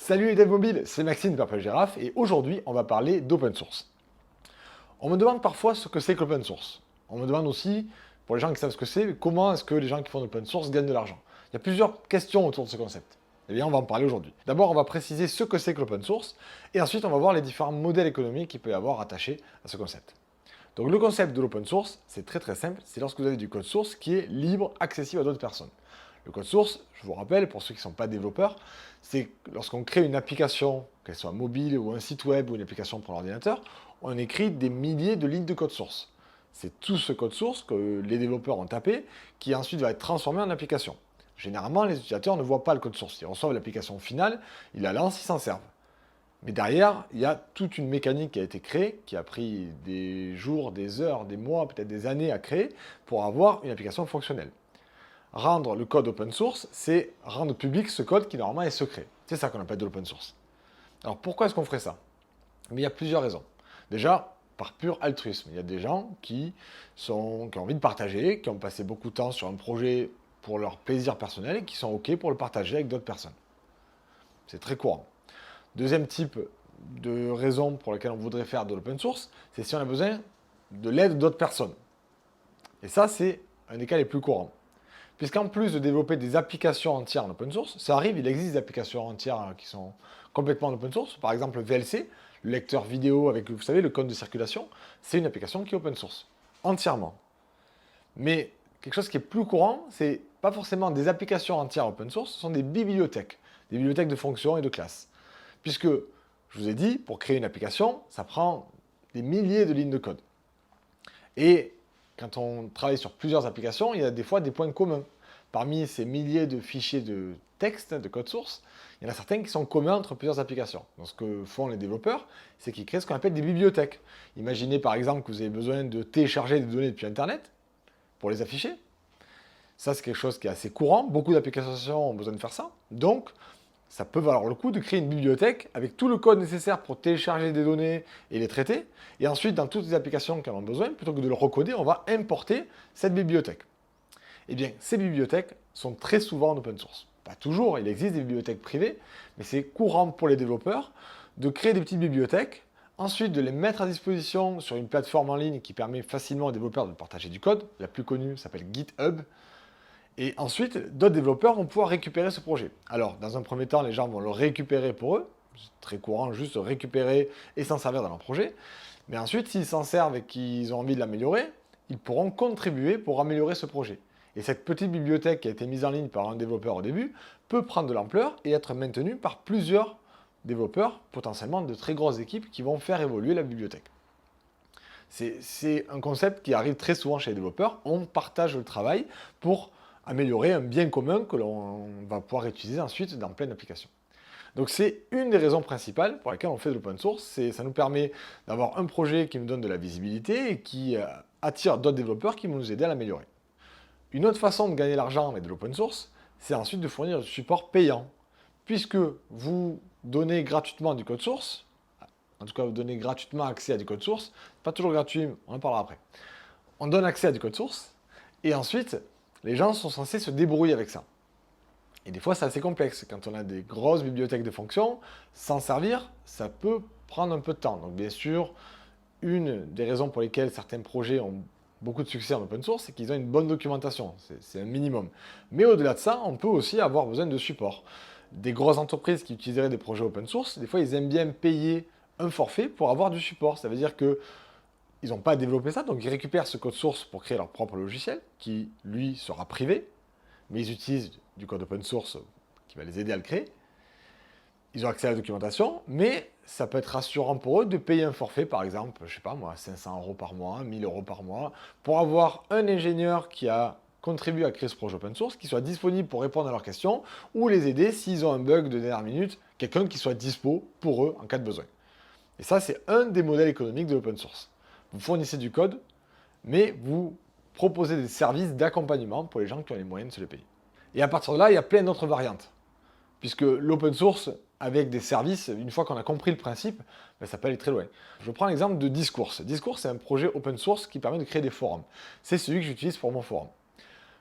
Salut les devs mobiles, c'est Maxime de Purple Giraffe et aujourd'hui on va parler d'open source. On me demande parfois ce que c'est que l'open source. On me demande aussi, pour les gens qui savent ce que c'est, comment est-ce que les gens qui font de l'open source gagnent de l'argent. Il y a plusieurs questions autour de ce concept. Eh bien on va en parler aujourd'hui. D'abord on va préciser ce que c'est que l'open source et ensuite on va voir les différents modèles économiques qu'il peut y avoir attachés à ce concept. Donc le concept de l'open source, c'est très simple, c'est lorsque vous avez du code source qui est libre, accessible à d'autres personnes. Le code source, je vous rappelle, pour ceux qui ne sont pas développeurs, c'est lorsqu'on crée une application, qu'elle soit mobile ou un site web ou une application pour l'ordinateur, on écrit des milliers de lignes de code source. C'est tout ce code source que les développeurs ont tapé qui ensuite va être transformé en application. Généralement, les utilisateurs ne voient pas le code source. Ils reçoivent l'application finale, ils la lancent, ils s'en servent. Mais derrière, il y a toute une mécanique qui a été créée, qui a pris des jours, des heures, des mois, peut-être des années à créer pour avoir une application fonctionnelle. Rendre le code open source, c'est rendre public ce code qui normalement est secret. C'est ça qu'on appelle de l'open source. Alors pourquoi est-ce qu'on ferait ça? Mais il y a plusieurs raisons. Déjà, par pur altruisme. Il y a des gens qui ont envie de partager, qui ont passé beaucoup de temps sur un projet pour leur plaisir personnel et qui sont OK pour le partager avec d'autres personnes. C'est très courant. Deuxième type de raison pour laquelle on voudrait faire de l'open source, c'est si on a besoin de l'aide d'autres personnes. Et ça, c'est un des cas les plus courants. Puisqu'en plus de développer des applications entières en open source, ça arrive, il existe des applications entières qui sont complètement en open source. Par exemple, VLC, le lecteur vidéo avec, vous savez, le code de circulation, c'est une application qui est open source, entièrement. Mais quelque chose qui est plus courant, c'est pas forcément des applications entières open source, ce sont des bibliothèques de fonctions et de classes. Puisque, je vous ai dit, pour créer une application, ça prend des milliers de lignes de code. Et quand on travaille sur plusieurs applications, il y a des fois des points communs. Parmi ces milliers de fichiers de texte, de code source, il y en a certains qui sont communs entre plusieurs applications. Donc ce que font les développeurs, c'est qu'ils créent ce qu'on appelle des bibliothèques. Imaginez par exemple que vous avez besoin de télécharger des données depuis Internet pour les afficher. Ça, c'est quelque chose qui est assez courant. Beaucoup d'applications ont besoin de faire ça. Donc, ça peut valoir le coup de créer une bibliothèque avec tout le code nécessaire pour télécharger des données et les traiter. Et ensuite, dans toutes les applications qui en ont besoin, plutôt que de le recoder, on va importer cette bibliothèque. Eh bien, ces bibliothèques sont très souvent en open source. Pas toujours, il existe des bibliothèques privées, mais c'est courant pour les développeurs de créer des petites bibliothèques, ensuite de les mettre à disposition sur une plateforme en ligne qui permet facilement aux développeurs de partager du code. La plus connue s'appelle GitHub. Et ensuite, d'autres développeurs vont pouvoir récupérer ce projet. Alors, dans un premier temps, les gens vont le récupérer pour eux. C'est très courant, juste récupérer et s'en servir dans leur projet. Mais ensuite, s'ils s'en servent et qu'ils ont envie de l'améliorer, ils pourront contribuer pour améliorer ce projet. Et cette petite bibliothèque qui a été mise en ligne par un développeur au début peut prendre de l'ampleur et être maintenue par plusieurs développeurs, potentiellement de très grosses équipes qui vont faire évoluer la bibliothèque. C'est un concept qui arrive très souvent chez les développeurs. On partage le travail pour améliorer un bien commun que l'on va pouvoir utiliser ensuite dans plein d'applications. Donc c'est une des raisons principales pour lesquelles on fait de l'open source, ça nous permet d'avoir un projet qui nous donne de la visibilité et qui attire d'autres développeurs qui vont nous aider à l'améliorer. Une autre façon de gagner l'argent avec de l'open source, c'est ensuite de fournir du support payant. Puisque vous donnez gratuitement du code source, en tout cas vous donnez gratuitement accès à du code source, pas toujours gratuit, on en parlera après. On donne accès à du code source, et ensuite, les gens sont censés se débrouiller avec ça. Et des fois, c'est assez complexe. Quand on a des grosses bibliothèques de fonctions, s'en servir, ça peut prendre un peu de temps. Donc bien sûr, une des raisons pour lesquelles certains projets ont beaucoup de succès en open source, c'est qu'ils ont une bonne documentation. C'est un minimum. Mais au-delà de ça, on peut aussi avoir besoin de support. Des grosses entreprises qui utiliseraient des projets open source, des fois, ils aiment bien payer un forfait pour avoir du support. Ça veut dire que ils n'ont pas développé ça, donc ils récupèrent ce code source pour créer leur propre logiciel, qui, lui, sera privé, mais ils utilisent du code open source qui va les aider à le créer. Ils ont accès à la documentation, mais ça peut être rassurant pour eux de payer un forfait, par exemple, je sais pas moi, 500 € par mois, 1000 € par mois, pour avoir un ingénieur qui a contribué à créer ce projet open source, qui soit disponible pour répondre à leurs questions, ou les aider s'ils ont un bug de dernière minute, quelqu'un qui soit dispo pour eux en cas de besoin. Et ça, c'est un des modèles économiques de l'open source. Vous fournissez du code, mais vous proposez des services d'accompagnement pour les gens qui ont les moyens de se les payer. Et à partir de là, il y a plein d'autres variantes. Puisque l'open source, avec des services, une fois qu'on a compris le principe, ça peut aller très loin. Je prends l'exemple de Discourse. Discourse, c'est un projet open source qui permet de créer des forums. C'est celui que j'utilise pour mon forum.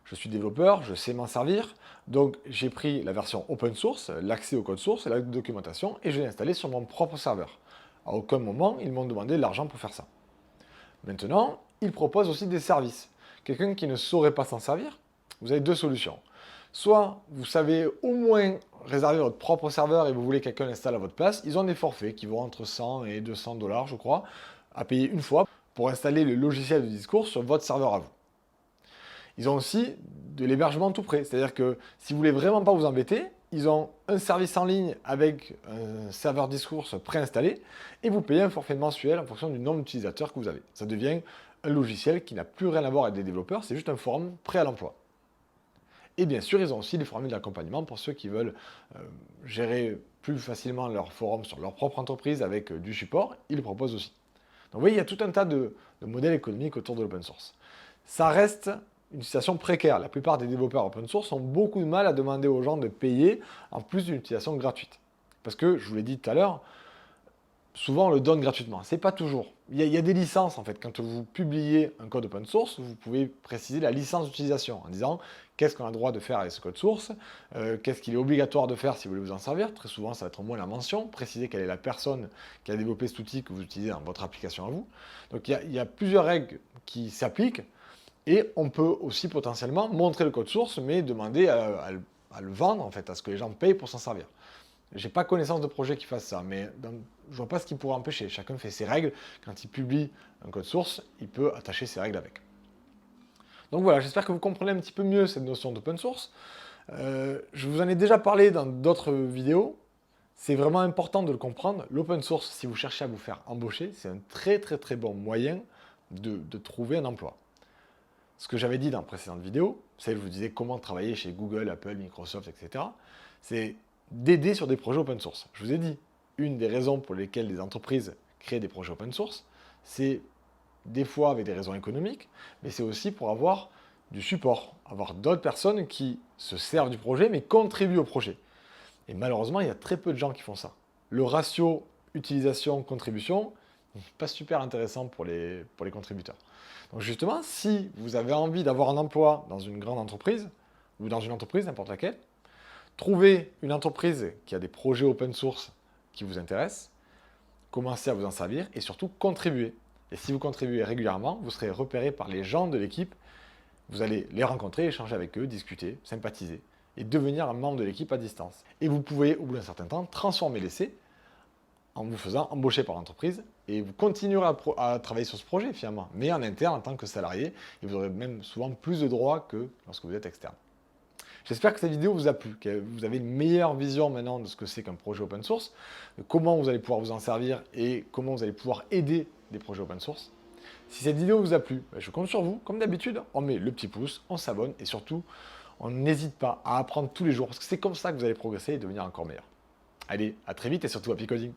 Je suis développeur, je sais m'en servir, donc j'ai pris la version open source, l'accès au code source, la documentation, et je l'ai installé sur mon propre serveur. À aucun moment, ils m'ont demandé de l'argent pour faire ça. Maintenant, ils proposent aussi des services. Quelqu'un qui ne saurait pas s'en servir, vous avez deux solutions. Soit vous savez au moins réserver votre propre serveur et vous voulez que quelqu'un l'installe à votre place, ils ont des forfaits qui vont entre 100 et 200 dollars, je crois, à payer une fois pour installer le logiciel de discours sur votre serveur à vous. Ils ont aussi de l'hébergement tout prêt, c'est-à-dire que si vous voulez vraiment pas vous embêter, ils ont un service en ligne avec un serveur discours préinstallé et vous payez un forfait mensuel en fonction du nombre d'utilisateurs que vous avez. Ça devient un logiciel qui n'a plus rien à voir avec des développeurs, c'est juste un forum prêt à l'emploi. Et bien sûr, ils ont aussi des formules d'accompagnement pour ceux qui veulent gérer plus facilement leur forum sur leur propre entreprise avec du support, ils le proposent aussi. Donc vous voyez, il y a tout un tas de modèles économiques autour de l'open source. Ça reste une situation précaire. La plupart des développeurs open source ont beaucoup de mal à demander aux gens de payer en plus d'une utilisation gratuite. Parce que, je vous l'ai dit tout à l'heure, souvent on le donne gratuitement. C'est pas toujours. Il y a des licences en fait. Quand vous publiez un code open source, vous pouvez préciser la licence d'utilisation en disant qu'est-ce qu'on a le droit de faire avec ce code source, qu'est-ce qu'il est obligatoire de faire si vous voulez vous en servir. Très souvent, ça va être au moins la mention, préciser quelle est la personne qui a développé cet outil que vous utilisez dans votre application à vous. Donc il y a plusieurs règles qui s'appliquent. Et on peut aussi potentiellement montrer le code source, mais demander à le vendre, en fait, à ce que les gens payent pour s'en servir. Je n'ai pas connaissance de projet qui fasse ça, mais je ne vois pas ce qui pourrait empêcher. Chacun fait ses règles. Quand il publie un code source, il peut attacher ses règles avec. Donc voilà, j'espère que vous comprenez un petit peu mieux cette notion d'open source. Je vous en ai déjà parlé dans d'autres vidéos. C'est vraiment important de le comprendre. L'open source, si vous cherchez à vous faire embaucher, c'est un très très très bon moyen de trouver un emploi. Ce que j'avais dit dans la précédente vidéo, c'est que je vous disais comment travailler chez Google, Apple, Microsoft, etc. C'est d'aider sur des projets open source. Je vous ai dit, une des raisons pour lesquelles les entreprises créent des projets open source, c'est des fois avec des raisons économiques, mais c'est aussi pour avoir du support, avoir d'autres personnes qui se servent du projet, mais contribuent au projet. Et malheureusement, il y a très peu de gens qui font ça. Le ratio utilisation-contribution n'est pas super intéressant pour les contributeurs. Donc justement, si vous avez envie d'avoir un emploi dans une grande entreprise, ou dans une entreprise, n'importe laquelle, trouvez une entreprise qui a des projets open source qui vous intéressent, commencez à vous en servir et surtout contribuez. Et si vous contribuez régulièrement, vous serez repéré par les gens de l'équipe, vous allez les rencontrer, échanger avec eux, discuter, sympathiser et devenir un membre de l'équipe à distance. Et vous pouvez, au bout d'un certain temps, transformer l'essai en vous faisant embaucher par l'entreprise et vous continuerez à travailler sur ce projet finalement, mais en interne en tant que salarié et vous aurez même souvent plus de droits que lorsque vous êtes externe. J'espère que cette vidéo vous a plu, que vous avez une meilleure vision maintenant de ce que c'est qu'un projet open source, de comment vous allez pouvoir vous en servir et comment vous allez pouvoir aider des projets open source. Si cette vidéo vous a plu, je compte sur vous, comme d'habitude, on met le petit pouce, on s'abonne et surtout, on n'hésite pas à apprendre tous les jours parce que c'est comme ça que vous allez progresser et devenir encore meilleur. Allez, à très vite et surtout happy coding.